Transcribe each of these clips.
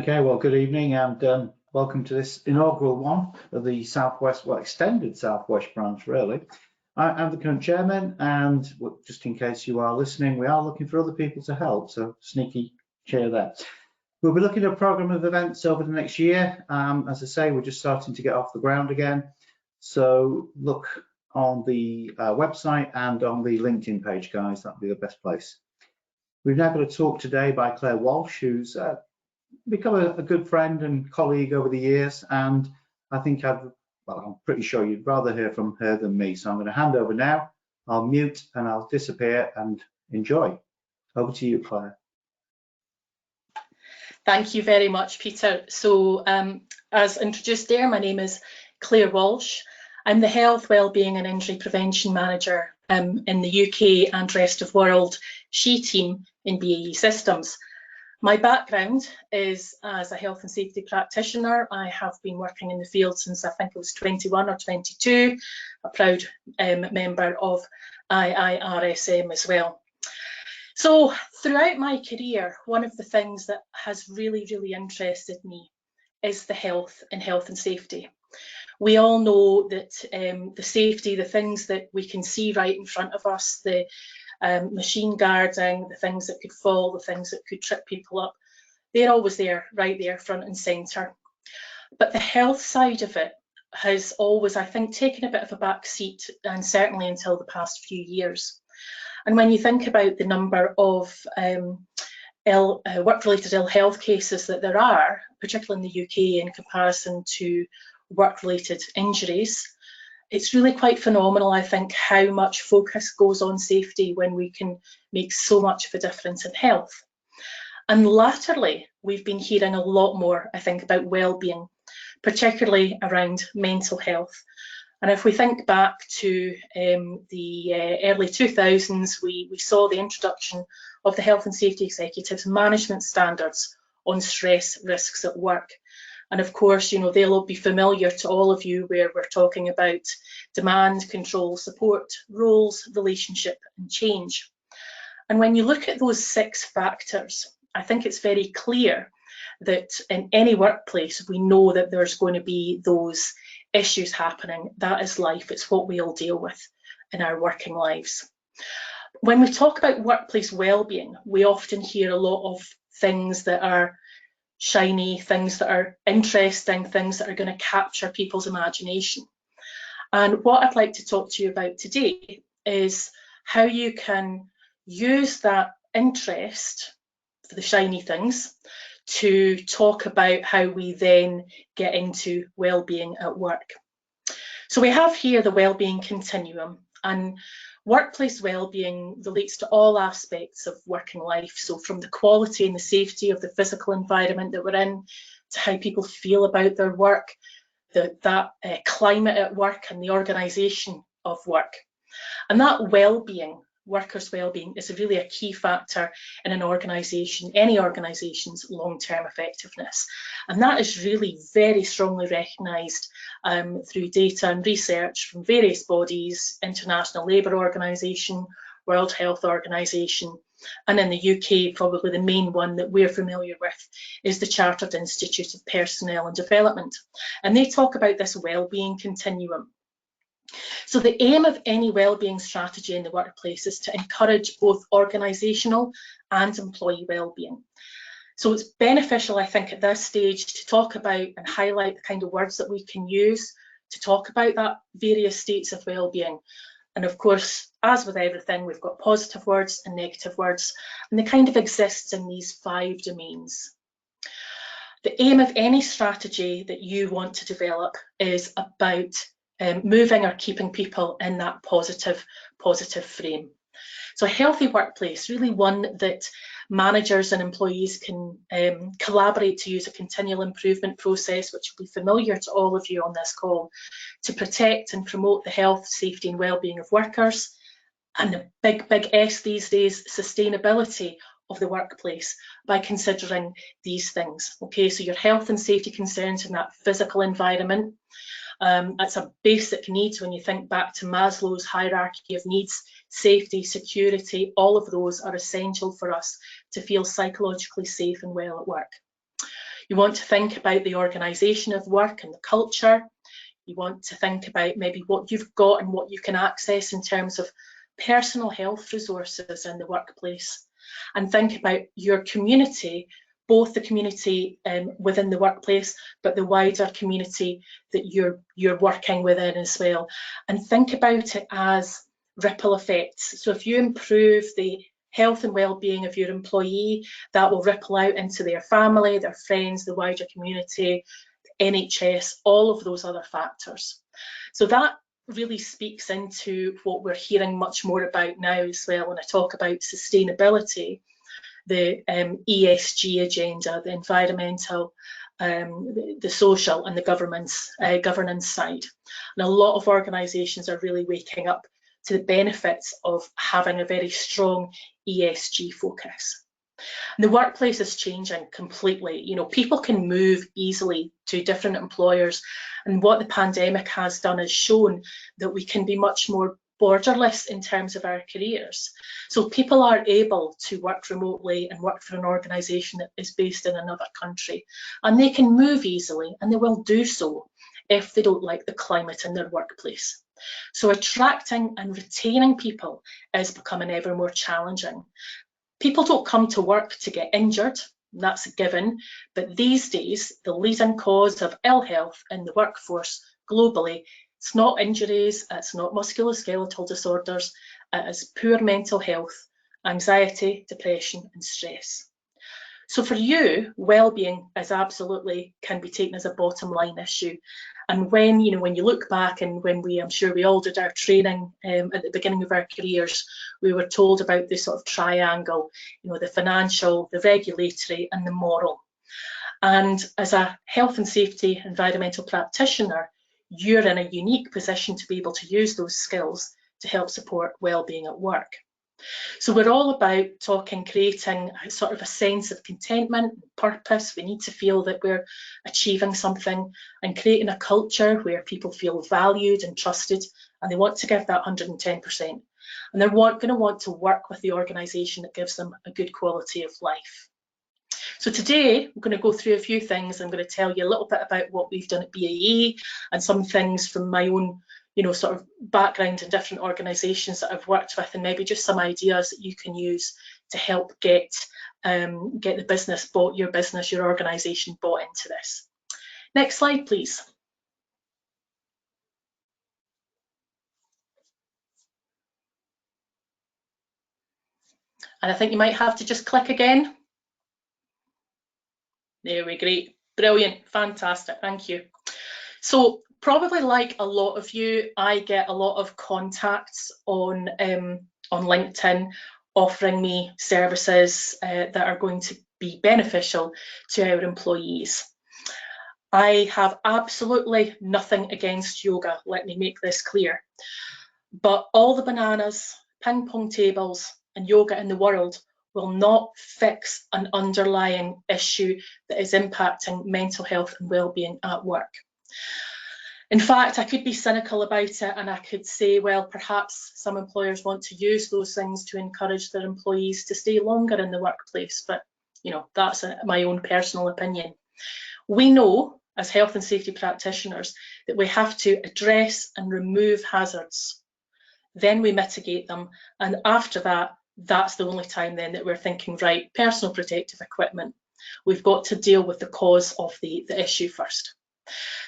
Okay, well, good evening and welcome to this inaugural one of the Southwest, well, extended Southwest branch, really. I'm the current chairman, and just in case you are listening, we are looking for other people to help, so sneaky chair there. We'll be looking at a programme of events over the next year. As I say, we're just starting to get off the ground again, so look on the website and on the LinkedIn page, guys. That'll be the best place. We've now got a talk today by Claire Walsh, who's become a good friend and colleague over the years, and I think I'm pretty sure you'd rather hear from her than me. So I'm going to hand over now. I'll mute and I'll disappear and enjoy. Over to you, Claire. Thank you very much, Peter. So as introduced there, my name is Claire Walsh. I'm the Health, Wellbeing and Injury Prevention Manager in the UK and rest of world SHE team in BAE Systems. My background is as a health and safety practitioner. I have been working in the field since I think it was 21 or 22, a proud member of IIRSM as well. So throughout my career, one of the things that has really interested me is the health and safety. We all know that the safety, the things that we can see right in front of us, the machine guarding, the things that could fall, the things that could trip people up, they're always there, right there, front and centre. But the health side of it has always, I think, taken a bit of a back seat, and certainly until the past few years. And when you think about the number of work-related ill health cases that there are, particularly in the UK in comparison to work-related injuries, it's really quite phenomenal, I think, how much focus goes on safety when we can make so much of a difference in health. And latterly, we've been hearing a lot more, I think, about well-being, particularly around mental health. And if we think back to the early 2000s, we saw the introduction of the Health and Safety Executives Management Standards on stress risks at work. And of course, you know, they'll be familiar to all of you, where we're talking about demand, control, support, roles, relationship and change. And when you look at those 6 factors, I think it's very clear that in any workplace, we know that there's going to be those issues happening. That is life. It's what we all deal with in our working lives. When we talk about workplace well-being, we often hear a lot of things that are shiny, things that are interesting, things that are going to capture people's imagination. And what I'd like to talk to you about today is how you can use that interest for the shiny things to talk about how we then get into well-being at work. So we have here the well-being continuum, and workplace well-being relates to all aspects of working life. So from the quality and the safety of the physical environment that we're in, to how people feel about their work, that climate at work and the organisation of work. And that well-being, workers' well-being, is really a key factor in an organisation, any organisation's long-term effectiveness. And that is really very strongly recognised through data and research from various bodies, International Labour Organization, World Health Organization, and in the UK, probably the main one that we're familiar with is the Chartered Institute of Personnel and Development. And they talk about this well-being continuum. So the aim of any wellbeing strategy in the workplace is to encourage both organisational and employee wellbeing. So it's beneficial, I think, at this stage to talk about and highlight the kind of words that we can use to talk about that various states of wellbeing. And of course, as with everything, we've got positive words and negative words, and they kind of exist in these 5 domains. The aim of any strategy that you want to develop is about moving or keeping people in that positive frame. So a healthy workplace, really one that managers and employees can collaborate to use a continual improvement process, which will be familiar to all of you on this call, to protect and promote the health, safety and well-being of workers. And the big S these days, sustainability of the workplace, by considering these things. Okay, so your health and safety concerns in that physical environment. That's a basic need when you think back to Maslow's hierarchy of needs. Safety, security, all of those are essential for us to feel psychologically safe and well at work. You want to think about the organisation of work and the culture. You want to think about maybe what you've got and what you can access in terms of personal health resources in the workplace. And think about your community, both the community within the workplace, but the wider community that you're working within as well. And think about it as ripple effects. So if you improve the health and well-being of your employee, that will ripple out into their family, their friends, the wider community, the NHS, all of those other factors. So that really speaks into what we're hearing much more about now as well when I talk about sustainability, the ESG agenda, the environmental, the social and the governance side. And a lot of organisations are really waking up to the benefits of having a very strong ESG focus. And the workplace is changing completely. You know, people can move easily to different employers, and what the pandemic has done is shown that we can be much more borderless in terms of our careers. So people are able to work remotely and work for an organisation that is based in another country, and they can move easily, and they will do so if they don't like the climate in their workplace. So attracting and retaining people is becoming ever more challenging. People don't come to work to get injured, that's a given, but these days the leading cause of ill health in the workforce globally, it's not injuries, it's not musculoskeletal disorders, it is poor mental health, anxiety, depression and stress. So for you, well-being is absolutely can be taken as a bottom line issue. And when you look back, and when I'm sure we all did our training at the beginning of our careers, we were told about this sort of triangle, the financial, the regulatory and the moral. And as a health and safety environmental practitioner, you're in a unique position to be able to use those skills to help support well-being at work. So we're all about creating a sort of a sense of contentment, purpose. We need to feel that we're achieving something, and creating a culture where people feel valued and trusted, and they want to give that 110%. And they're going to want to work with the organisation that gives them a good quality of life. So today I'm going to go through a few things. I'm going to tell you a little bit about what we've done at BAE and some things from my own sort of background in different organisations that I've worked with, and maybe just some ideas that you can use to help get the business bought, your organisation bought into this. Next slide, please. And I think you might have to just click again. There we go. Brilliant, fantastic, thank you. So probably like a lot of you, I get a lot of contacts on LinkedIn offering me services that are going to be beneficial to our employees. I have absolutely nothing against yoga, let me make this clear. But all the bananas, ping pong tables and yoga in the world will not fix an underlying issue that is impacting mental health and well-being at work. In fact, I could be cynical about it, and I could say, well, perhaps some employers want to use those things to encourage their employees to stay longer in the workplace, but that's my own personal opinion. We know as health and safety practitioners that we have to address and remove hazards. Then we mitigate them, and after that, that's the only time then that we're thinking, right, personal protective equipment. We've got to deal with the cause of the issue first.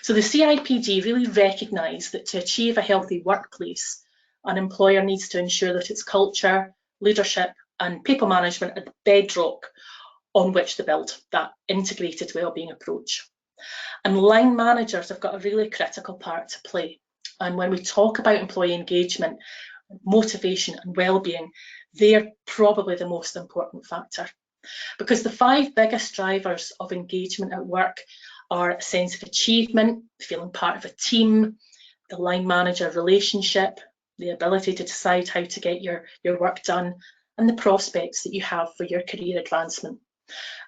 So the CIPD really recognise that to achieve a healthy workplace, an employer needs to ensure that its culture, leadership and people management are the bedrock on which to build that integrated wellbeing approach. And line managers have got a really critical part to play. And when we talk about employee engagement, motivation and wellbeing, they're probably the most important factor. Because the 5 biggest drivers of engagement at work are a sense of achievement, feeling part of a team, the line manager relationship, the ability to decide how to get your work done, and the prospects that you have for your career advancement.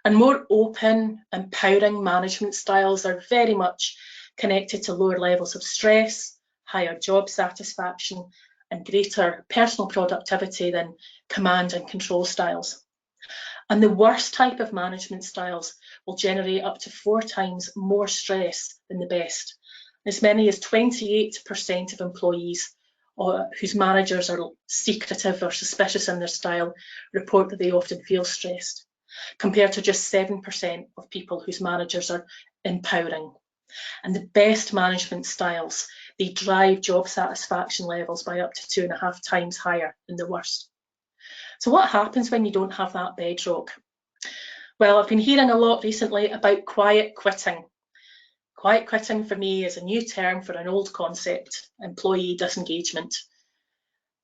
And more open, empowering management styles are very much connected to lower levels of stress, higher job satisfaction, and greater personal productivity than command and control styles. And the worst type of management styles will generate up to 4 times more stress than the best. As many as 28% of employees whose managers are secretive or suspicious in their style report that they often feel stressed, compared to just 7% of people whose managers are empowering. And the best management styles, they drive job satisfaction levels by up to 2.5 times higher than the worst. So what happens when you don't have that bedrock? Well, I've been hearing a lot recently about quiet quitting. Quiet quitting for me is a new term for an old concept, employee disengagement.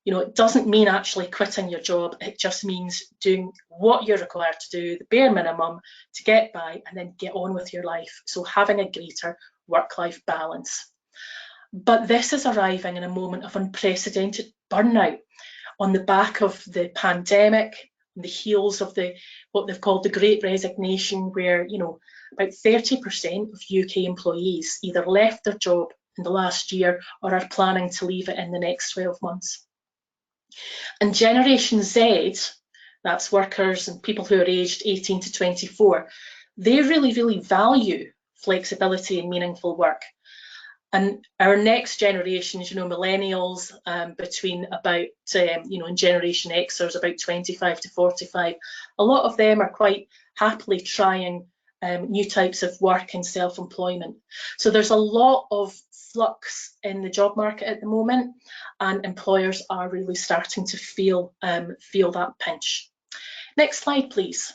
You know, it doesn't mean actually quitting your job, it just means doing what you're required to do, the bare minimum, to get by and then get on with your life. So having a greater work-life balance. But this is arriving in a moment of unprecedented burnout on the back of the pandemic, on the heels of what they've called the Great Resignation, where, you know, about 30% of UK employees either left their job in the last year or are planning to leave it in the next 12 months. And Generation Z, that's workers and people who are aged 18 to 24, they really, really value flexibility and meaningful work. And our next generations, you know, millennials, between about, and Generation Xers, about 25 to 45, a lot of them are quite happily trying new types of work and self-employment. So there's a lot of flux in the job market at the moment, and employers are really starting to feel that pinch. Next slide, please.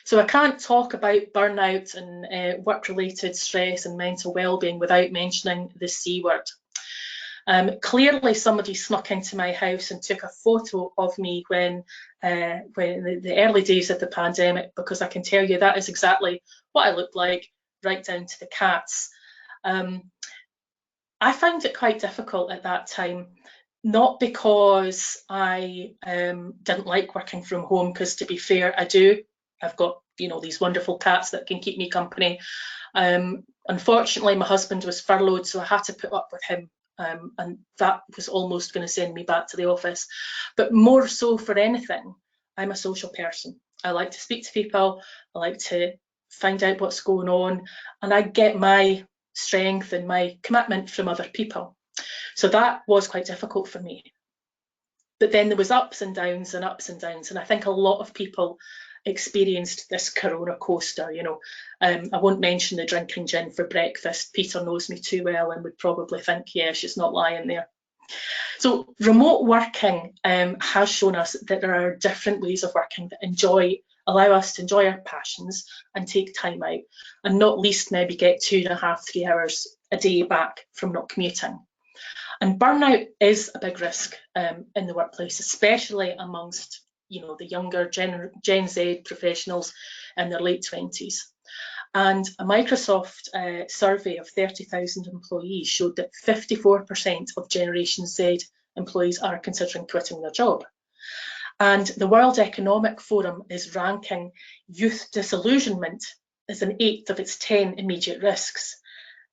So I can't talk about burnout and work-related stress and mental well-being without mentioning the C word. Clearly somebody snuck into my house and took a photo of me when the early days of the pandemic, because I can tell you that is exactly what I looked like, right down to the cats. I found it quite difficult at that time, not because I didn't like working from home, because to be fair, I do. I've got, you know, these wonderful cats that can keep me company. Unfortunately, my husband was furloughed, so I had to put up with him, and that was almost going to send me back to the office. But more so for anything, I'm a social person. I like to speak to people, I like to find out what's going on, and I get my strength and my commitment from other people. So that was quite difficult for me. But then there was ups and downs and ups and downs, and I think a lot of people experienced this corona coaster, you know. I won't mention the drinking gin for breakfast. Peter knows me too well and would probably think, yeah, she's not lying there. So remote working has shown us that there are different ways of working that allow us to enjoy our passions and take time out, and not least maybe get 2.5, 3 hours a day back from not commuting. And burnout is a big risk in the workplace, especially amongst, you know, the younger Gen Z professionals in their late 20s. And a Microsoft survey of 30,000 employees showed that 54% of Generation Z employees are considering quitting their job. And the World Economic Forum is ranking youth disillusionment as an 8th of its 10 immediate risks.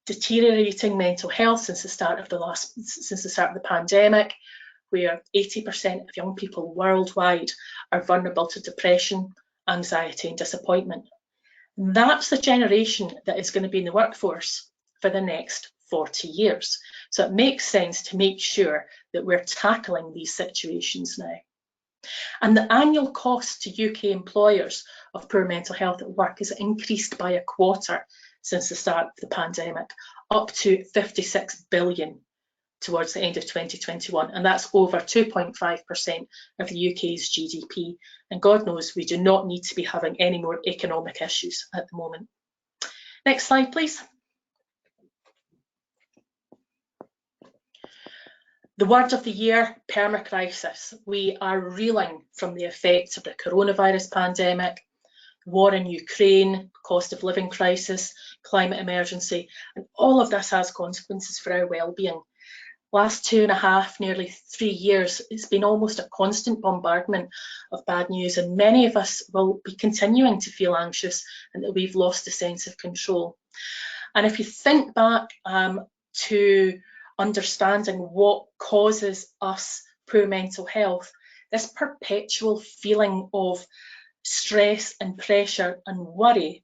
Deteriorating mental health since the start of the pandemic, where 80% of young people worldwide are vulnerable to depression, anxiety and disappointment. That's the generation that is going to be in the workforce for the next 40 years. So it makes sense to make sure that we're tackling these situations now. And the annual cost to UK employers of poor mental health at work has increased by 1/4 since the start of the pandemic, up to 56 billion towards the end of 2021, and that's over 2.5% of the UK's GDP. And God knows we do not need to be having any more economic issues at the moment. Next slide, please. The word of the year, permacrisis. We are reeling from the effects of the coronavirus pandemic, war in Ukraine, cost of living crisis, climate emergency, and all of this has consequences for our well-being. Last 2.5, nearly 3 years, it's been almost a constant bombardment of bad news, and many of us will be continuing to feel anxious and that we've lost a sense of control. And if you think back to understanding what causes us poor mental health, this perpetual feeling of stress and pressure and worry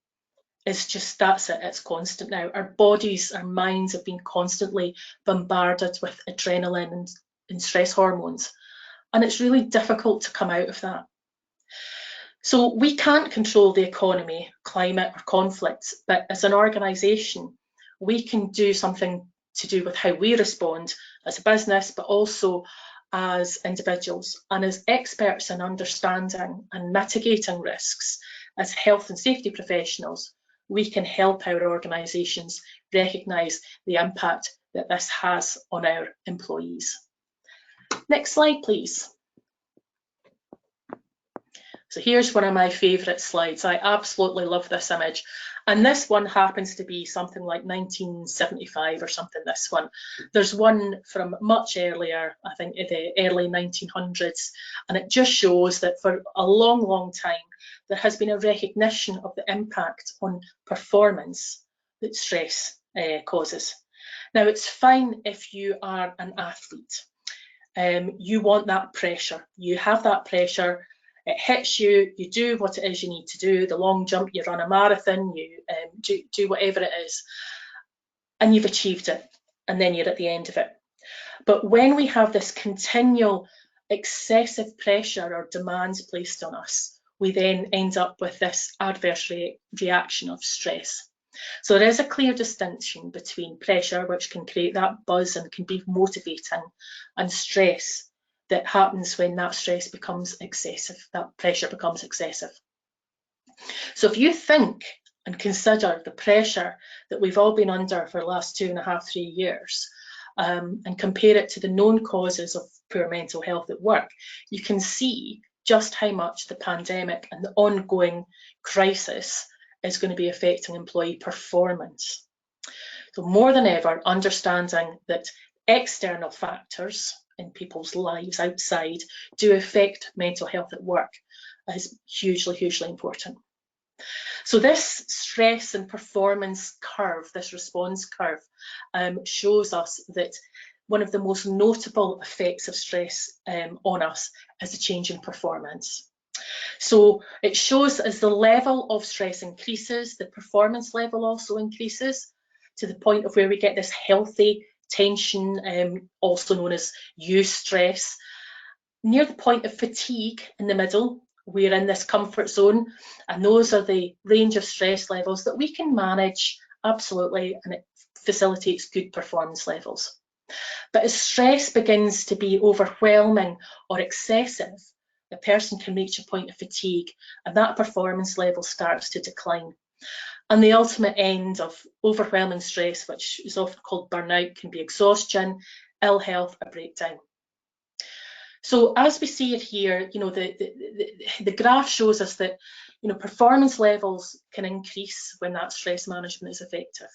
is just, that's it, it's constant now. Our bodies, our minds have been constantly bombarded with adrenaline and stress hormones, and it's really difficult to come out of that. So we can't control the economy, climate or conflicts, but as an organisation, we can do something to do with how we respond as a business, but also as individuals. And as experts in understanding and mitigating risks, as health and safety professionals, we can help our organisations recognise the impact that this has on our employees. Next slide, please. So here's one of my favourite slides. I absolutely love this image. And this one happens to be something like 1975 or something, this one. There's one from much earlier, I think in the early 1900s, and it just shows that for a long, long time, there has been a recognition of the impact on performance that stress causes. Now, it's fine if you are an athlete. You want that pressure. You have that pressure. It hits you, you do what it is you need to do, the long jump, you run a marathon, you do whatever it is, and you've achieved it, and then you're at the end of it. But when we have this continual excessive pressure or demands placed on us, we then end up with this adverse reaction of stress. So there is a clear distinction between pressure, which can create that buzz and can be motivating, and stress that happens when that stress becomes excessive, that pressure becomes excessive. So if you think and consider the pressure that we've all been under for the last 2.5, 3 years, and compare it to the known causes of poor mental health at work, you can see just how much the pandemic and the ongoing crisis is going to be affecting employee performance. So more than ever, understanding that external factors in people's lives outside do affect mental health at work is hugely, hugely important. So this stress and performance curve, this response curve, shows us that one of the most notable effects of stress on us is a change in performance. So it shows as the level of stress increases, the performance level also increases to the point of where we get this healthy tension, also known as eustress. Near the point of fatigue in the middle, we're in this comfort zone, and those are the range of stress levels that we can manage absolutely, and it facilitates good performance levels. But as stress begins to be overwhelming or excessive, the person can reach a point of fatigue, and that performance level starts to decline. And the ultimate end of overwhelming stress, which is often called burnout, can be exhaustion, ill health, or breakdown. So as we see it here, the graph shows us that performance levels can increase when that stress management is effective.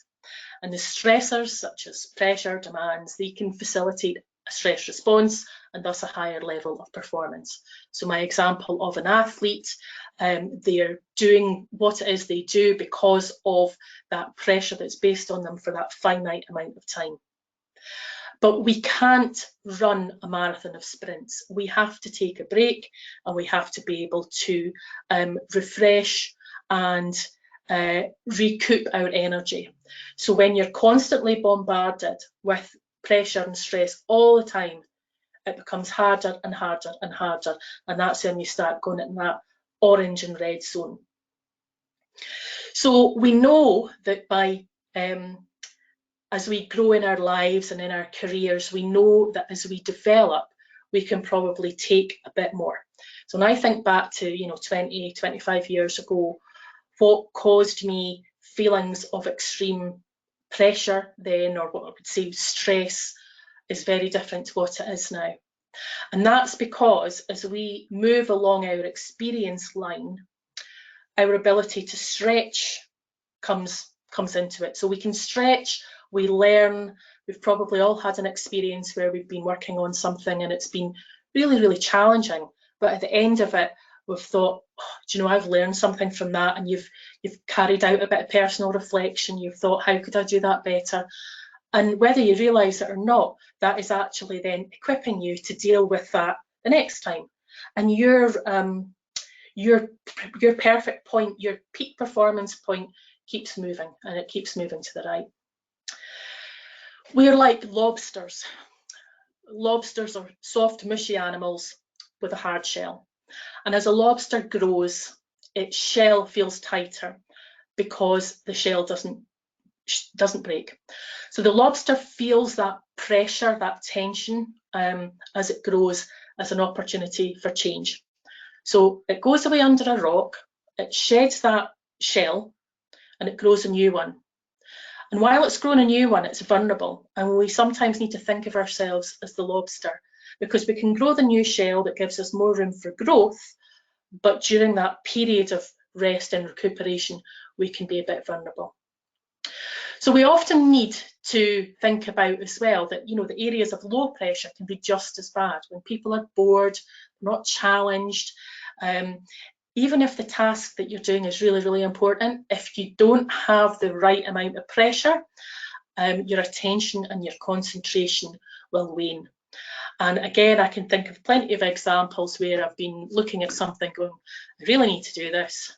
And the stressors, such as pressure, demands, they can facilitate a stress response and thus a higher level of performance. So my example of an athlete, they're doing what it is they do because of that pressure that's based on them for that finite amount of time. But we can't run a marathon of sprints. We have to take a break, and we have to be able to refresh and recoup our energy. So when you're constantly bombarded with pressure and stress all the time, it becomes harder and harder and harder, and that's when you start going in that orange and red zone. So we know that by as we grow in our lives and in our careers, we know that as we develop, we can probably take a bit more. So when I think back to 20, 25 years ago, what caused me feelings of extreme pressure then, or what I would say stress, is very different to what it is now. And that's because as we move along our experience line, our ability to stretch comes into it. So we can stretch, we learn. We've probably all had an experience where we've been working on something and it's been really, really challenging. But at the end of it, we've thought, I've learned something from that, and you've carried out a bit of personal reflection. You've thought, how could I do that better? And whether you realise it or not, that is actually then equipping you to deal with that the next time. and your perfect point, your peak performance point keeps moving, and it keeps moving to the right. We're like lobsters. Lobsters are soft, mushy animals with a hard shell. And as a lobster grows, its shell feels tighter because the shell doesn't break. So the lobster feels that pressure, that tension as it grows, as an opportunity for change. So it goes away under a rock, it sheds that shell, and it grows a new one. And while it's grown a new one, it's vulnerable. And we sometimes need to think of ourselves as the lobster, because we can grow the new shell that gives us more room for growth, but during that period of rest and recuperation, we can be a bit vulnerable. So we often need to think about as well that, the areas of low pressure can be just as bad. When people are bored, not challenged, even if the task that you're doing is really, really important, if you don't have the right amount of pressure, your attention and your concentration will wane. And again, I can think of plenty of examples where I've been looking at something going, I really need to do this,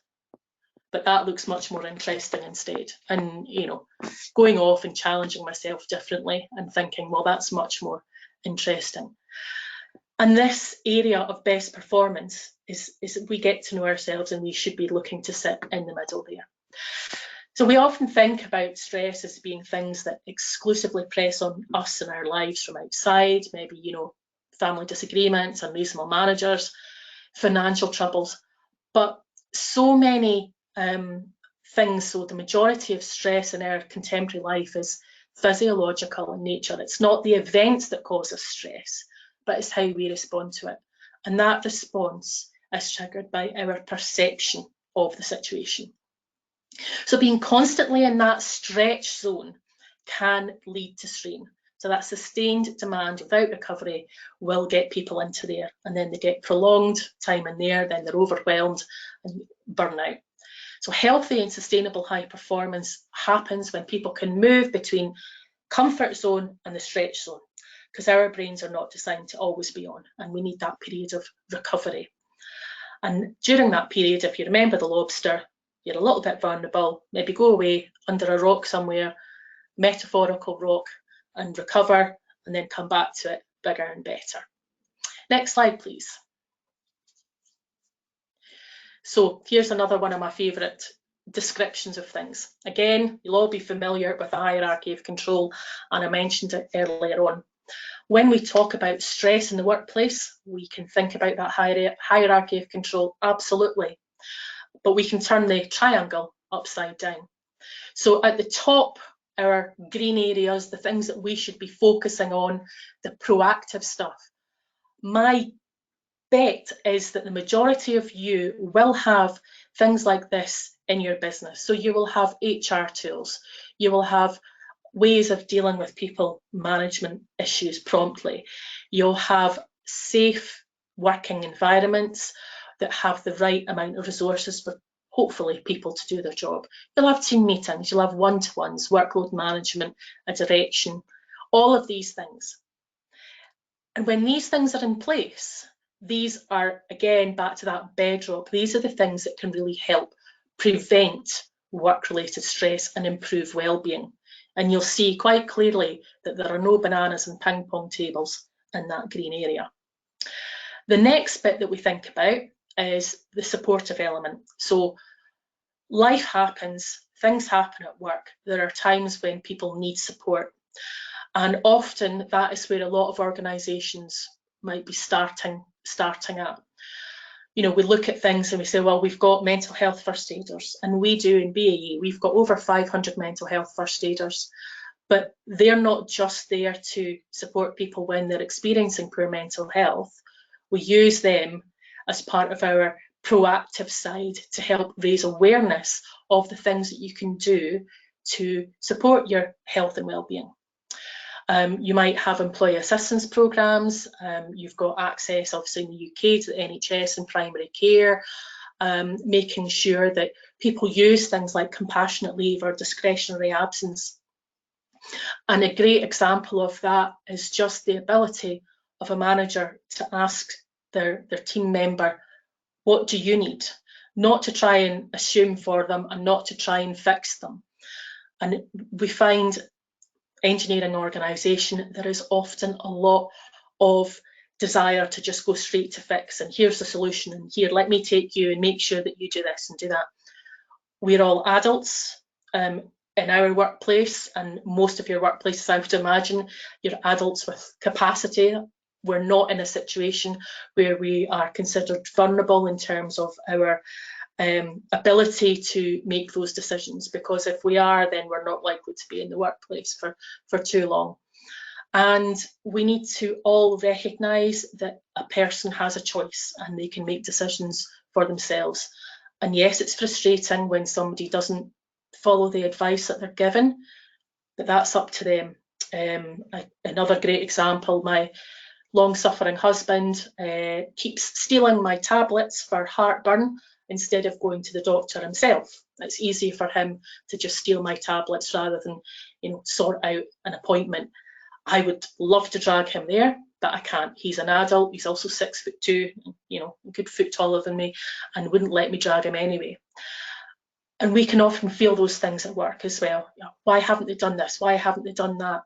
but that looks much more interesting instead. And, going off and challenging myself differently and thinking, well, that's much more interesting. And this area of best performance is we get to know ourselves, and we should be looking to sit in the middle there. So we often think about stress as being things that exclusively press on us in our lives from outside, maybe, family disagreements, unreasonable managers, financial troubles, but so many things. So the majority of stress in our contemporary life is physiological in nature. It's not the events that cause us stress, but it's how we respond to it. And that response is triggered by our perception of the situation. So being constantly in that stretch zone can lead to strain. So that sustained demand without recovery will get people into there, and then they get prolonged time in there, then they're overwhelmed and burn out. So healthy and sustainable high performance happens when people can move between comfort zone and the stretch zone, because our brains are not designed to always be on, and we need that period of recovery. And during that period, if you remember the lobster, you're a little bit vulnerable, maybe go away under a rock somewhere, metaphorical rock, and recover, and then come back to it bigger and better. Next slide, please. So here's another one of my favourite descriptions of things. Again, you'll all be familiar with the hierarchy of control, and I mentioned it earlier on. When we talk about stress in the workplace, we can think about that hierarchy of control, absolutely. But we can turn the triangle upside down. So at the top, our green areas, the things that we should be focusing on, the proactive stuff. My bet is that the majority of you will have things like this in your business. So you will have HR tools, you will have ways of dealing with people management issues promptly. You'll have safe working environments that have the right amount of resources for hopefully people to do their job. You'll have team meetings, you'll have one-to-ones, workload management, a direction, all of these things. And when these things are in place, these are, again, back to that bedrock, these are the things that can really help prevent work-related stress and improve well-being. And you'll see quite clearly that there are no bananas and ping pong tables in that green area. The next bit that we think about is the supportive element. So life happens, things happen at work. There are times when people need support. And often that is where a lot of organisations might be starting at. We look at things and we say, well, we've got mental health first aiders, and we do in BAE, we've got over 500 mental health first aiders, but they're not just there to support people when they're experiencing poor mental health. We use them as part of our proactive side to help raise awareness of the things that you can do to support your health and well-being. You might have employee assistance programmes, you've got access obviously in the UK to the NHS and primary care, making sure that people use things like compassionate leave or discretionary absence. And a great example of that is just the ability of a manager to ask their team member, what do you need? Not to try and assume for them and not to try and fix them. And we find engineering organisation, there is often a lot of desire to just go straight to fix, and here's the solution, and here, let me take you and make sure that you do this and do that. We're all adults in our workplace, and most of your workplaces, I would imagine, you're adults with capacity. We're not in a situation where we are considered vulnerable in terms of our ability to make those decisions, because if we are, then we're not likely to be in the workplace for too long. And we need to all recognise that a person has a choice and they can make decisions for themselves. And yes, it's frustrating when somebody doesn't follow the advice that they're given, but that's up to them. Another great example, my long-suffering husband keeps stealing my tablets for heartburn instead of going to the doctor himself. It's easy for him to just steal my tablets rather than, sort out an appointment. I would love to drag him there, but I can't. He's an adult. He's also 6'2", a good foot taller than me, and wouldn't let me drag him anyway. And we can often feel those things at work as well. Why haven't they done this? Why haven't they done that?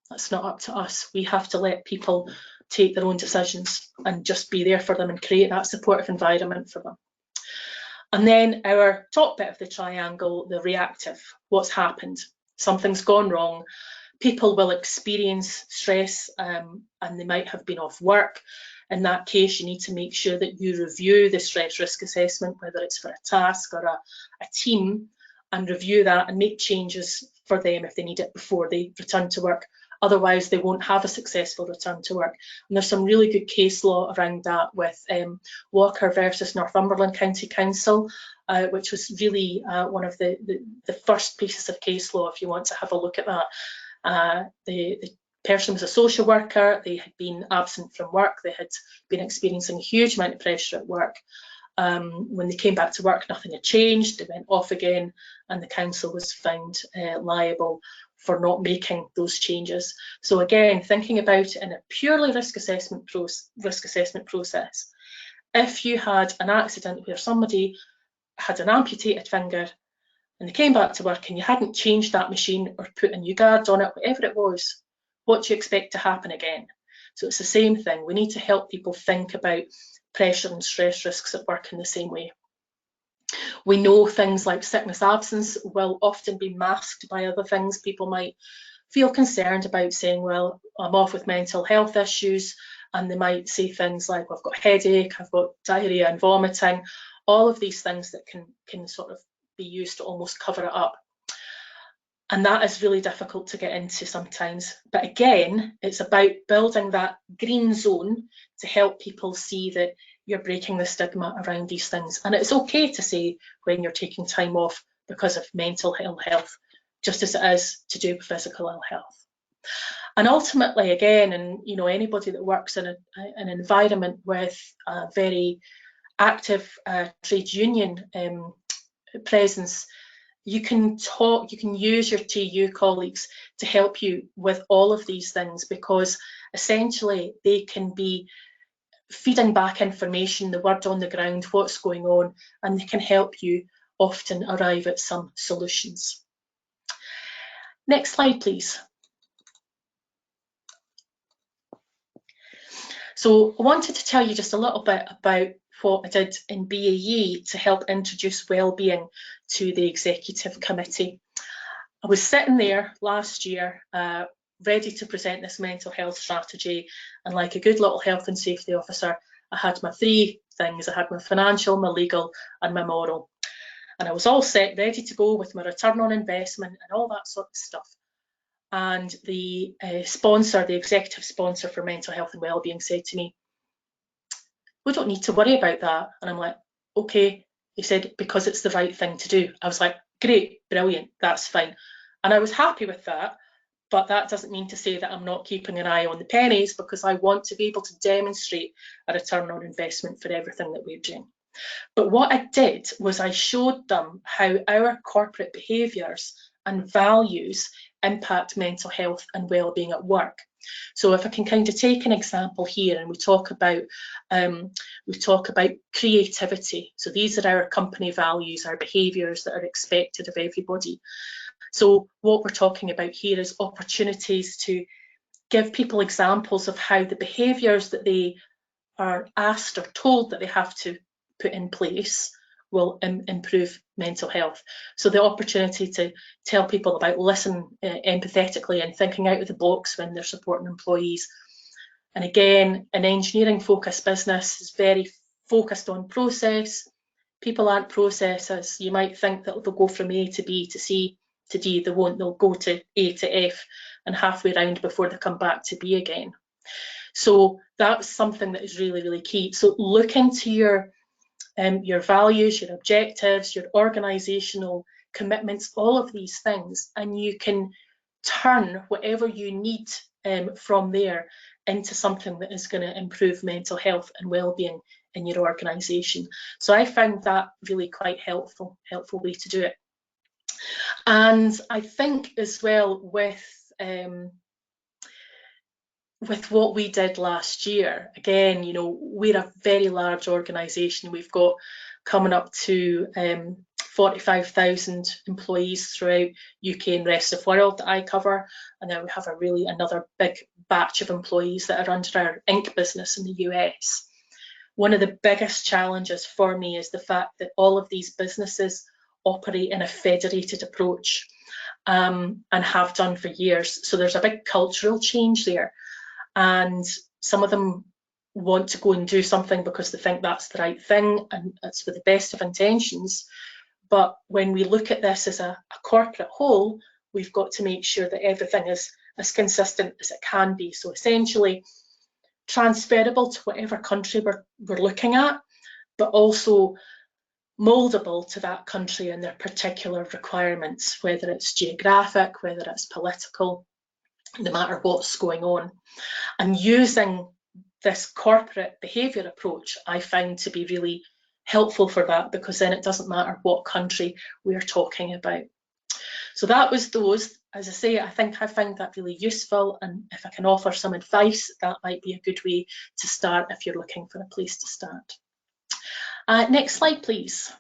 That's not up to us. We have to let people take their own decisions and just be there for them and create that supportive environment for them. And then our top bit of the triangle, the reactive. What's happened? Something's gone wrong. People will experience stress and they might have been off work. In that case, you need to make sure that you review the stress risk assessment, whether it's for a task or a team, and review that and make changes for them if they need it before they return to work. Otherwise, they won't have a successful return to work. And there's some really good case law around that with Walker versus Northumberland County Council, which was really one of the first pieces of case law, if you want to have a look at that. The person was a social worker. They had been absent from work. They had been experiencing a huge amount of pressure at work. When they came back to work, nothing had changed. They went off again, and the council was found liable for not making those changes. So again, thinking about it in a purely risk assessment process. If you had an accident where somebody had an amputated finger and they came back to work and you hadn't changed that machine or put a new guard on it, whatever it was, what do you expect to happen again? So it's the same thing. We need to help people think about pressure and stress risks at work in the same way. We know things like sickness absence will often be masked by other things. People might feel concerned about saying, well, I'm off with mental health issues, and they might say things like, well, I've got a headache, I've got diarrhea and vomiting, all of these things that can sort of be used to almost cover it up. And that is really difficult to get into sometimes. But again, it's about building that green zone to help people see that you're breaking the stigma around these things. And it's okay to say when you're taking time off because of mental ill health, just as it is to do with physical ill health. And ultimately, again, and anybody that works in an environment with a very active trade union presence, you can use your TU colleagues to help you with all of these things, because essentially they can be feeding back information, the word on the ground, what's going on, and they can help you often arrive at some solutions. Next slide, please. So I wanted to tell you just a little bit about what I did in BAE to help introduce wellbeing to the executive committee. I was sitting there last year, ready to present this mental health strategy, and like a good little health and safety officer, I had my three things. I had my financial, my legal, and my moral. And I was all set, ready to go with my return on investment and all that sort of stuff. And the sponsor, the executive sponsor for mental health and wellbeing, said to me, "We don't need to worry about that." And I'm like, okay. He said, because it's the right thing to do. I was like, great, brilliant, that's fine. And I was happy with that, but that doesn't mean to say that I'm not keeping an eye on the pennies, because I want to be able to demonstrate a return on investment for everything that we're doing. But what I did was I showed them how our corporate behaviours and values impact mental health and wellbeing at work. So if I can kind of take an example here, and we talk about creativity. So these are our company values, our behaviours that are expected of everybody. So what we're talking about here is opportunities to give people examples of how the behaviours that they are asked or told that they have to put in place will improve mental health. So the opportunity to tell people about listening empathetically and thinking out of the box when they're supporting employees. And again, an engineering focused business is very focused on process. People aren't processes. You might think that they'll go from A to B to C to D. They won't. They'll go to A to F and halfway around before they come back to B again. So that's something that is really, really key. So look into your values, your objectives, your organisational commitments, all of these things, and you can turn whatever you need from there into something that is going to improve mental health and well-being in your organisation. So I found that really quite helpful way to do it. And I think as well with what we did last year, again, you know, we're a very large organisation. We've got coming up to 45,000 employees throughout UK and rest of the world that I cover, and then we have another big batch of employees that are under our Inc. business in the US. One of the biggest challenges for me is the fact that all of these businesses operate in a federated approach and have done for years. So there's a big cultural change there. And some of them want to go and do something because they think that's the right thing and it's with the best of intentions. But when we look at this as a corporate whole, we've got to make sure that everything is as consistent as it can be. So essentially transferable to whatever country we're looking at, but also moldable to that country and their particular requirements, whether it's geographic, whether it's political, no matter what's going on. And using this corporate behaviour approach, I find to be really helpful for that, because then it doesn't matter what country we're talking about. So that was those. As I say, I think I found that really useful, and if I can offer some advice, that might be a good way to start if you're looking for a place to start. Next slide, please.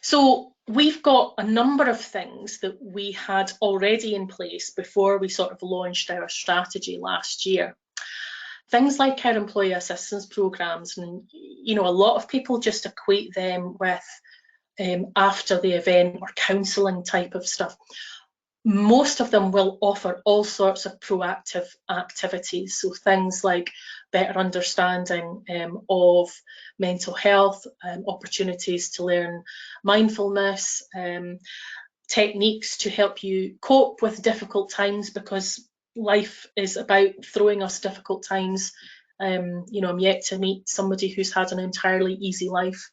So we've got a number of things that we had already in place before we sort of launched our strategy last year. Things like our employee assistance programs, and you know, a lot of people just equate them with after the event or counselling type of stuff. Most of them will offer all sorts of proactive activities, so things like better understanding of mental health, opportunities to learn mindfulness, techniques to help you cope with difficult times, because life is about throwing us difficult times. You know, I'm yet to meet somebody who's had an entirely easy life.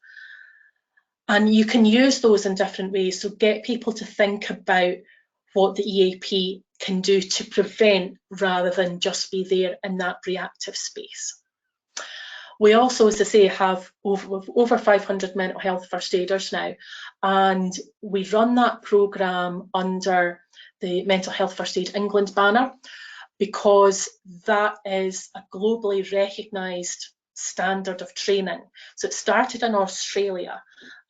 And you can use those in different ways. So get people to think about what the EAP can do to prevent, rather than just be there in that reactive space. We also, as I say, have over 500 mental health first aiders now, and we run that programme under the Mental Health First Aid England banner, because that is a globally recognised standard of training. So it started in Australia,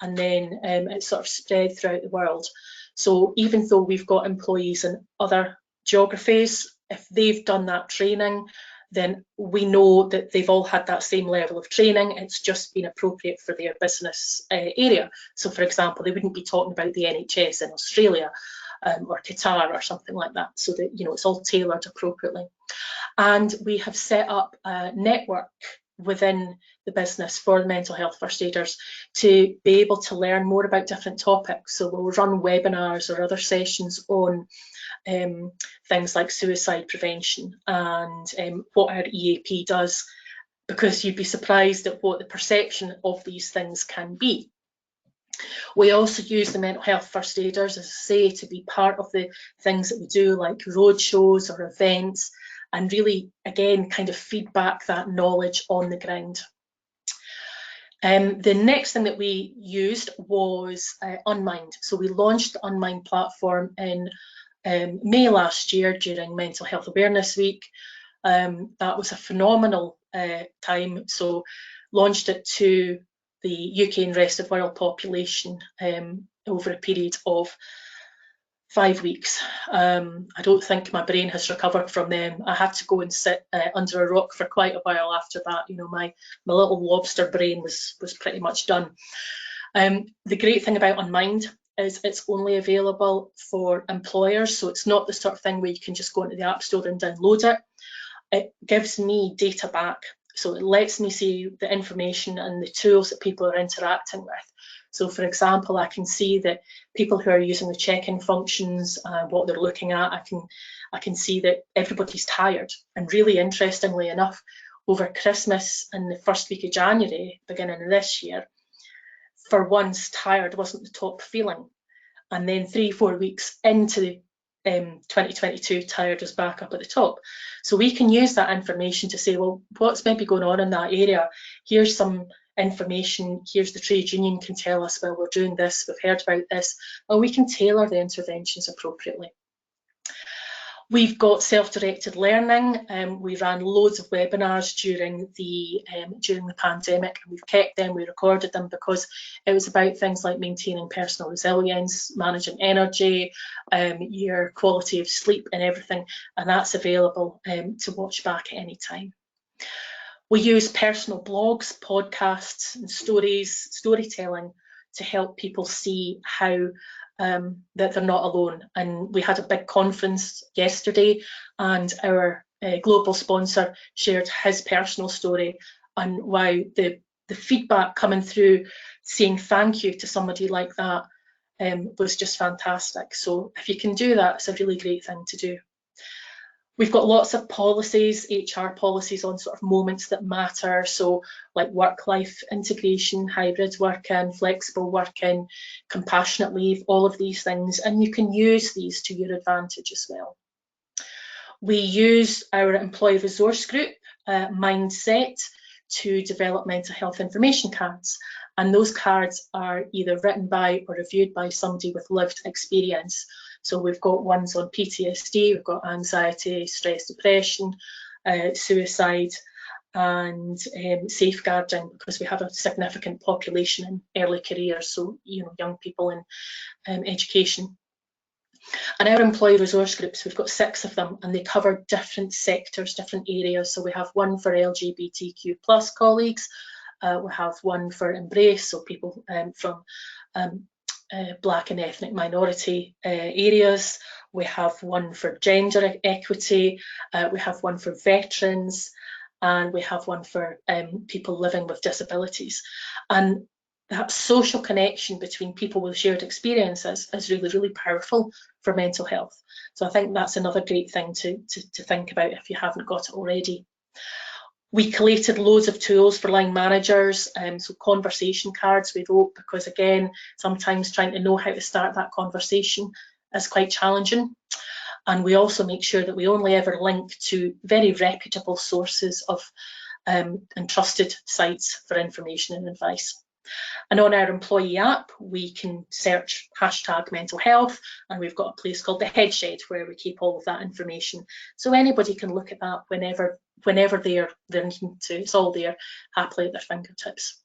and then it sort of spread throughout the world. So even though we've got employees in other geographies, if they've done that training, then we know that they've all had that same level of training. It's just been appropriate for their business area. So for example, they wouldn't be talking about the NHS in Australia or Qatar or something like that. So that, you know, it's all tailored appropriately. And we have set up a network within the business for the mental health first aiders to be able to learn more about different topics. So we'll run webinars or other sessions on things like suicide prevention and what our EAP does, because you'd be surprised at what the perception of these things can be. We also use the mental health first aiders, as I say, to be part of the things that we do, like road shows or events, and really, again, kind of feedback that knowledge on the ground. The next thing that we used was Unmind. So we launched the Unmind platform in May last year during Mental Health Awareness Week. That was a phenomenal time. So launched it to the UK and rest of world population over a period of 5 weeks. I don't think my brain has recovered from them. I had to go and sit under a rock for quite a while after that. You know, my little lobster brain was pretty much done. The great thing about Unmind is it's only available for employers, so it's not the sort of thing where you can just go into the App Store and download it. It gives me data back, so it lets me see the information and the tools that people are interacting with. So for example, I can see that people who are using the check-in functions, what they're looking at, I can see that everybody's tired. And really interestingly enough, over Christmas and the first week of January, beginning of this year, for once, tired wasn't the top feeling. And then 3-4 weeks into 2022, tired was back up at the top. So we can use that information to say, well, what's maybe going on in that area? Here's some information, here's the trade union can tell us, well, we're doing this, we've heard about this, and we can tailor the interventions appropriately. We've got self-directed learning. We ran loads of webinars during the pandemic, and we've kept them, we recorded them, because it was about things like maintaining personal resilience, managing energy, your quality of sleep and everything, and that's available to watch back at any time. We use personal blogs, podcasts and storytelling to help people see how that they're not alone. And we had a big conference yesterday, and our global sponsor shared his personal story, and wow, the feedback coming through, saying thank you to somebody like that was just fantastic. So if you can do that, it's a really great thing to do. We've got lots of policies, HR policies on sort of moments that matter. So like work-life integration, hybrid working, flexible working, compassionate leave, all of these things. And you can use these to your advantage as well. We use our employee resource group, Mindset, to develop mental health information cards. And those cards are either written by or reviewed by somebody with lived experience. So we've got ones on PTSD, we've got anxiety, stress, depression, suicide, and safeguarding, because we have a significant population in early careers, so you know, young people in education. And our employee resource groups, we've got 6 of them, and they cover different sectors, different areas. So we have one for LGBTQ+ colleagues, we have one for Embrace, so people from Black and ethnic minority areas. We have one for gender equity, we have one for veterans, and we have one for people living with disabilities. And that social connection between people with shared experiences is really, really powerful for mental health. So I think that's another great thing to think about if you haven't got it already. We collated loads of tools for line managers, so conversation cards we wrote, because again, sometimes trying to know how to start that conversation is quite challenging. And we also make sure that we only ever link to very reputable sources of and trusted sites for information and advice. And on our employee app, we can search #mental-health, and we've got a place called the Headshed where we keep all of that information. So anybody can look at that whenever they're needing to. It's all there happily at their fingertips.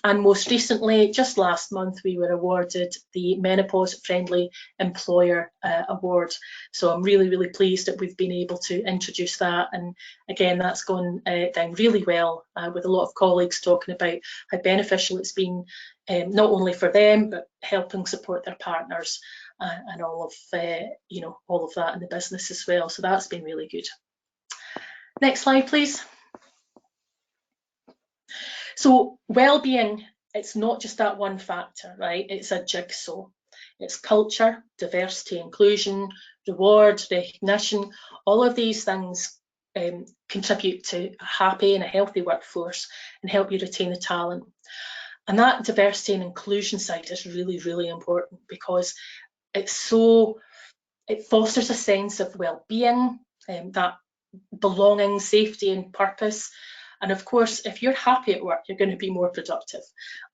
And most recently, just last month, we were awarded the Menopause Friendly Employer Award. So I'm really, really pleased that we've been able to introduce that. And again, that's gone down really well with a lot of colleagues talking about how beneficial it's been, not only for them, but helping support their partners and all of that in the business as well. So that's been really good. Next slide, please. So well-being, it's not just that one factor, right? It's a jigsaw. It's culture, diversity, inclusion, reward, recognition. All of these things contribute to a happy and a healthy workforce and help you retain the talent. And that diversity and inclusion side is really, really important, because it fosters a sense of well-being, that belonging, safety and purpose. And of course, if you're happy at work, you're going to be more productive.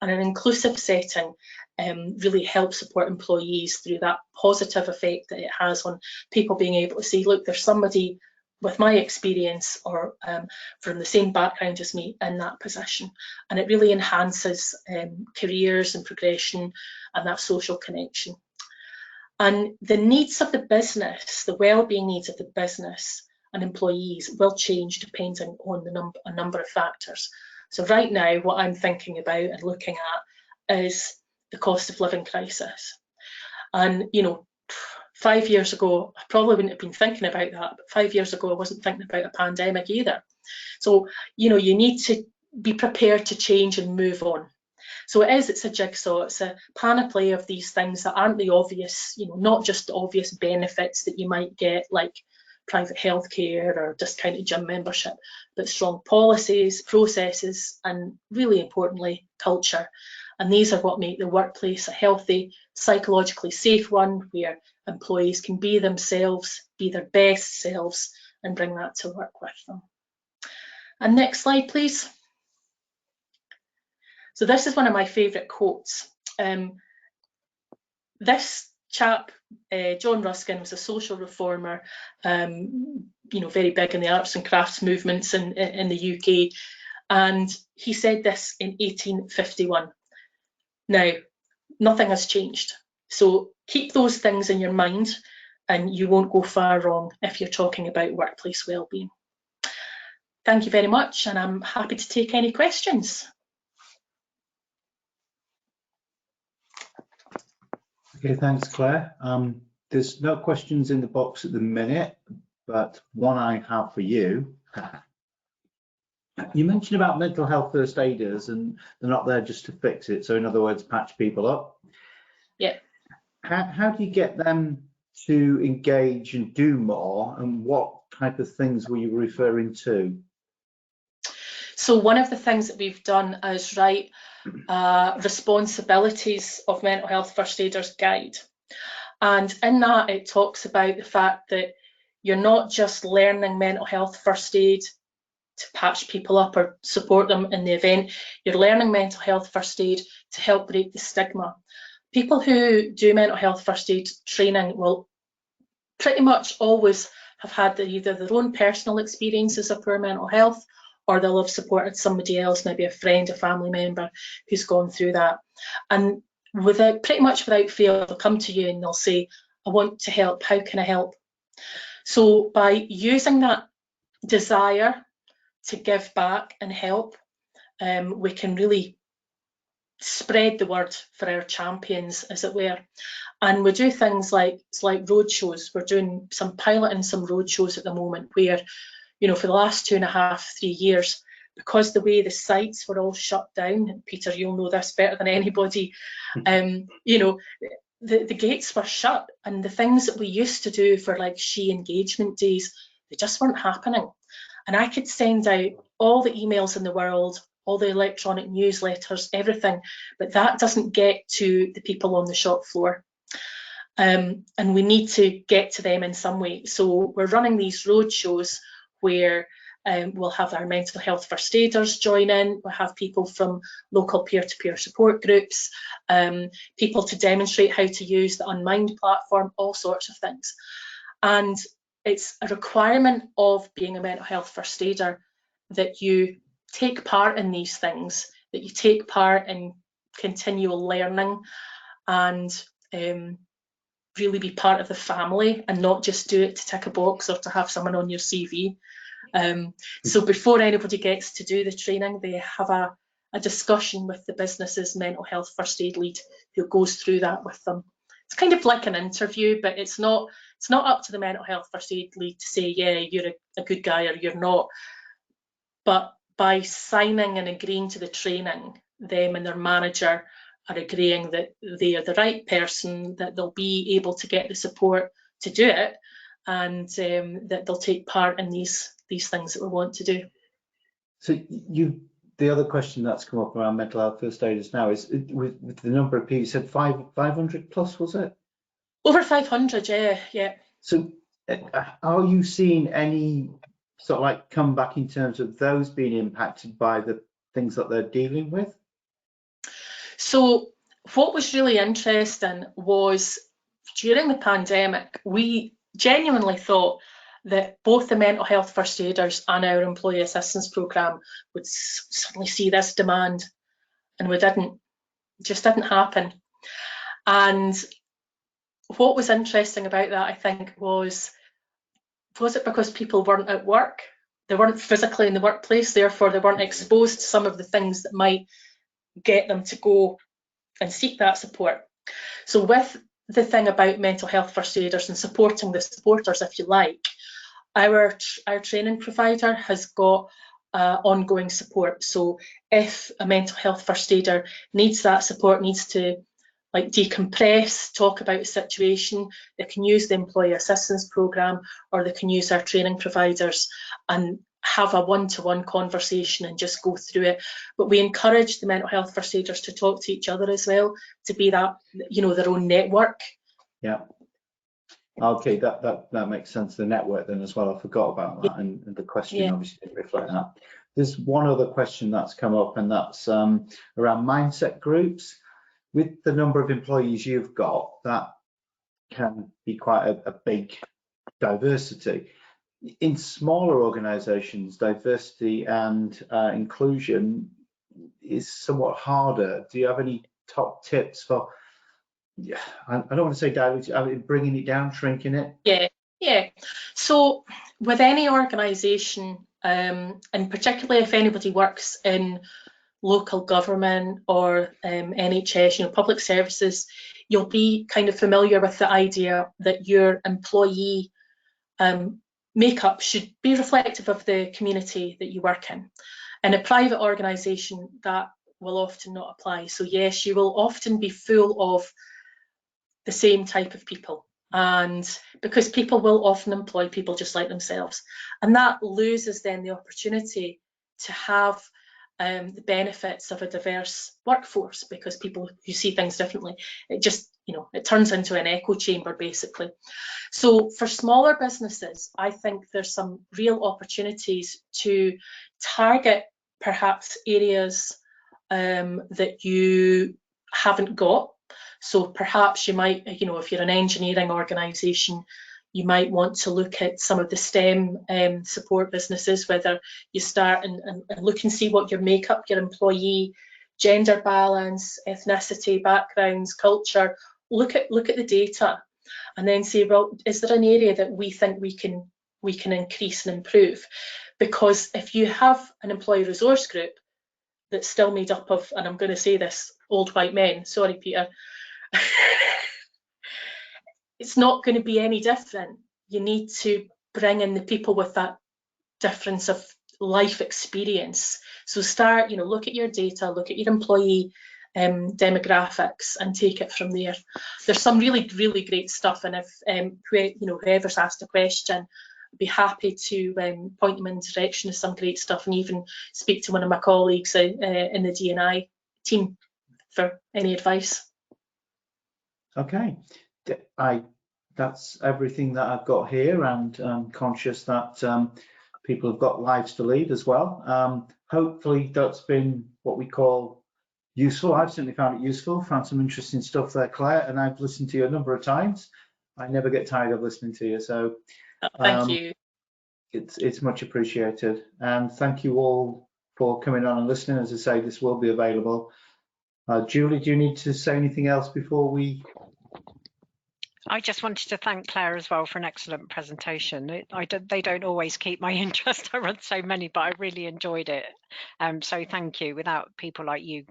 And an inclusive setting really helps support employees through that positive effect that it has on people being able to say, look, there's somebody with my experience or from the same background as me in that position. And it really enhances careers and progression and that social connection. And the needs of the business, the well-being needs of the business and employees will change depending on a number of factors. So right now, what I'm thinking about and looking at is the cost of living crisis. And, you know, 5 years ago, I probably wouldn't have been thinking about that, but 5 years ago, I wasn't thinking about a pandemic either. So, you know, you need to be prepared to change and move on. So it's a jigsaw, it's a panoply of these things that aren't the obvious, you know, not just the obvious benefits that you might get, like private healthcare or discounted gym membership, but strong policies, processes, and really importantly, culture. And these are what make the workplace a healthy, psychologically safe one, where employees can be themselves, be their best selves, and bring that to work with them. And next slide, please. So this is one of my favourite quotes. This chap, John Ruskin, was a social reformer, you know, very big in the arts and crafts movements in the UK. And he said this in 1851. Now, nothing has changed. So keep those things in your mind and you won't go far wrong if you're talking about workplace wellbeing. Thank you very much, and I'm happy to take any questions. Okay, thanks, Claire. There's no questions in the box at the minute, but one I have for you. You mentioned about mental health first aiders, and they're not there just to fix it. So in other words, patch people up. Yeah. How do you get them to engage and do more, and what type of things were you referring to? So one of the things that we've done is write responsibilities of mental health first aiders guide. And in that, it talks about the fact that you're not just learning mental health first aid to patch people up or support them in the event, you're learning mental health first aid to help break the stigma. People who do mental health first aid training will pretty much always have had either their own personal experiences of poor mental health, or they'll have supported somebody else, maybe a friend, a family member who's gone through that. And pretty much without fail, they'll come to you and they'll say, I want to help, how can I help? So by using that desire to give back and help, we can really spread the word for our champions, as it were. And we do things like road shows. We're doing some piloting some road shows at the moment where, you know, for the last 2.5, 3 years, because the way the sites were all shut down, and Peter, you'll know this better than anybody, you know, the gates were shut, and the things that we used to do for like SHE engagement days, they just weren't happening. And I could send out all the emails in the world, all the electronic newsletters, everything, but that doesn't get to the people on the shop floor. And we need to get to them in some way. So we're running these road shows where we'll have our mental health first aiders join in, we'll have people from local peer-to-peer support groups, people to demonstrate how to use the Unmind platform, all sorts of things. And it's a requirement of being a mental health first aider that you take part in these things, that you take part in continual learning and really be part of the family and not just do it to tick a box or to have someone on your CV. So before anybody gets to do the training, they have a discussion with the business's mental health first aid lead who goes through that with them. It's kind of like an interview, but it's not up to the mental health first aid lead to say, yeah, you're a good guy or you're not. But by signing and agreeing to the training, them and their manager are agreeing that they are the right person, that they'll be able to get the support to do it, and that they'll take part in these things that we want to do. So the other question that's come up around mental health first aiders now is with the number of people, you said 500 plus, was it? Over 500, yeah. So are you seeing any sort of like come back in terms of those being impacted by the things that they're dealing with? So what was really interesting was during the pandemic, we genuinely thought that both the mental health first aiders and our employee assistance programme would suddenly see this demand, and we didn't. It just didn't happen. And what was interesting about that, I think, was it because people weren't at work? They weren't physically in the workplace, therefore they weren't exposed to some of the things that might get them to go and seek that support. So with the thing about mental health first aiders and supporting the supporters, if you like, our training provider has got ongoing support. So if a mental health first aider needs that support, needs to like decompress, talk about the situation, they can use the employee assistance programme, or they can use our training providers and have a one-to-one conversation and just go through it. But we encourage the mental health first aiders to talk to each other as well, to be that, you know, their own network. Yeah. Okay, that makes sense. The network then as well. I forgot about that, and the question obviously didn't reflect that. There's one other question that's come up, and that's around mindset groups. With the number of employees you've got, that can be quite a big diversity. In smaller organisations, diversity and inclusion is somewhat harder. Do you have any top tips for, I don't want to say diluting, I mean, bringing it down, shrinking it? Yeah. So with any organisation, and particularly if anybody works in local government or NHS, you know, public services, you'll be kind of familiar with the idea that your employee makeup should be reflective of the community that you work in. In a private organisation, that will often not apply. So yes, you will often be full of the same type of people, and because people will often employ people just like themselves, and that loses then the opportunity to have the benefits of a diverse workforce, because people who see things differently, it just, you know, it turns into an echo chamber basically. So for smaller businesses, I think there's some real opportunities to target perhaps areas that you haven't got. So perhaps you might, you know, if you're an engineering organisation, you might want to look at some of the STEM support businesses, whether you start and look and see what your makeup, your employee, gender balance, ethnicity, backgrounds, culture, look at the data, and then say, well, is there an area that we think we can increase and improve? Because if you have an employee resource group that's still made up of, and I'm going to say this, old white men, sorry Peter, it's not going to be any different. You need to bring in the people with that difference of life experience. So start, you know, look at your data, look at your employee demographics, and take it from there. There's some really great stuff, and if you know, whoever's asked a question, I'd be happy to point them in the direction of some great stuff, and even speak to one of my colleagues in the D&I team for any advice. Okay, that's everything that I've got here, and I'm conscious that people have got lives to lead as well. Hopefully that's been what we call useful. I've certainly found it useful, found some interesting stuff there, Claire, and I've listened to you a number of times. I never get tired of listening to you, so thank you. It's much appreciated, and thank you all for coming on and listening. As I say, this will be available. Julie, do you need to say anything else before we? I just wanted to thank Claire as well for an excellent presentation. They don't always keep my interest. I run so many, but I really enjoyed it. So thank you. Without people like you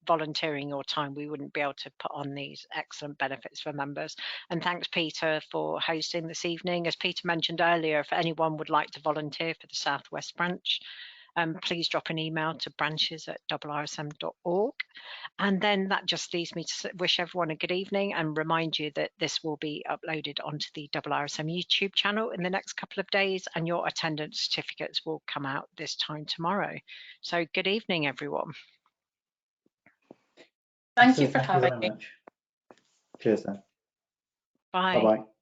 volunteering your time, we wouldn't be able to put on these excellent benefits for members. And thanks, Peter, for hosting this evening. As Peter mentioned earlier, if anyone would like to volunteer for the Southwest branch, please drop an email to branches@IIRSM.org. And then that just leaves me to wish everyone a good evening and remind you that this will be uploaded onto the IIRSM YouTube channel in the next couple of days, and your attendance certificates will come out this time tomorrow. So good evening, everyone. Thank you for having me. Cheers then. Bye. Bye-bye.